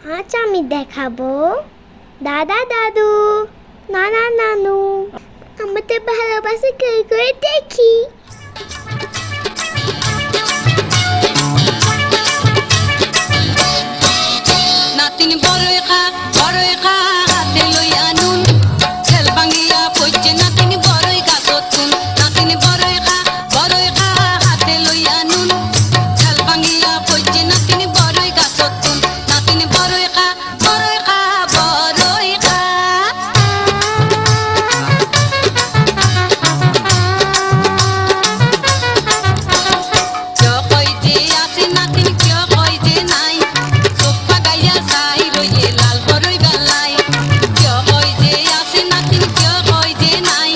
আজ আমি দেখাবো দাদা দাদু নানা নানু আমাদের ভালোবাসা করে করে দেখি। নাতিন বড়ই খা হাতে লইয়া নুন ছেল ভাঙিয়া পড়ছে নাতিন বড়ই গাছত তুন। নাতিন বড়ই খা হাতে লইয়া নুন ছেল ভাঙিয়া পড়ছে নাতিন বড়ই গাছত তুন। নাতিন বড়ই খা বড়ই খা কিয় কই যে আছে নাতিন কিয় কই যে নাই চোখ পাগাইয়া চাই রইয়ে লাল বড়ই বেলাই। কিয় কই যে আছে নাতিন কিয় কই যে নাই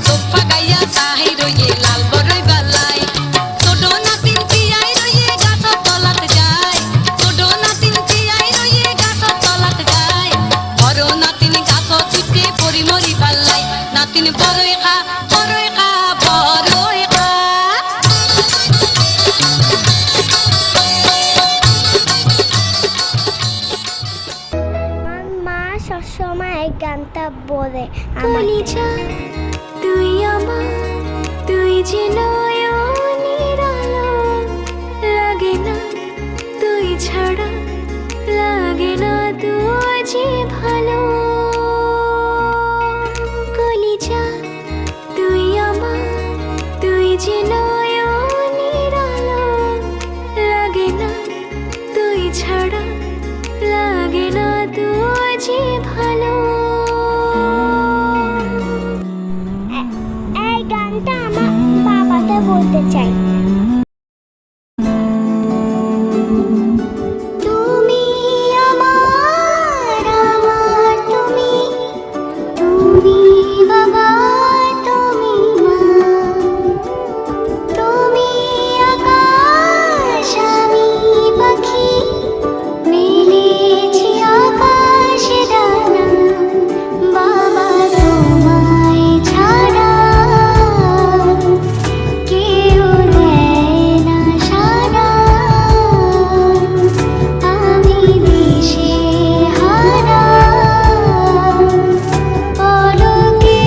চোখ পাগাইয়া চাই রইয়ে লাল বড়ই বেলাই। ছোট নাতিন চিয়াই রইয়ে গাছর তলাত যায়, ছোট নাতিন চিয়াই রইয়ে গাছর তলাত যায়। বড় নাতিন গাছ চুটে পড়ি মরি পাল্লাই। নাতিন বড়ই খা বড়ই খা বড়ই খা। আমার মা সবসময় এই গানটা বলে কলিজা তুই আমার, তুই যে নয়নের আলো, লাগে না তুই ছাড়া, লাগে না তুই যে ভালো। কলিজা তুই আমার, তুই যে নয়নের আলো, লাগে না তুই ছাড়া, লাগে না তুই যে ভালো। এই গানটা আমার বাবাকে বলতে চাই। তুমি আমার, আমার তুমি, তুমি বাবা তুমি মা, তুমি আকাশ আমি পাখি, মেলেছি আকাশে ডানা। বাবা তোমায় ছাড়া কেউ নেয় না সারা, আমি দিশে হারা পলকে।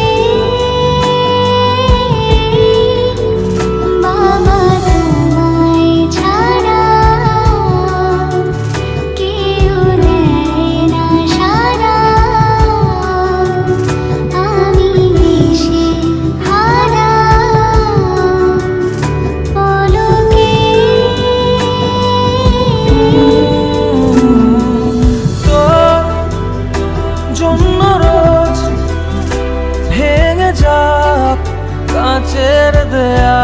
বাবা তোমায় ছাড়া কেউ নেয় না সারা, আমি দিশে হারা পলকে। তোর জন্য রোজ ভেঙে যাক কাঁচের দেয়া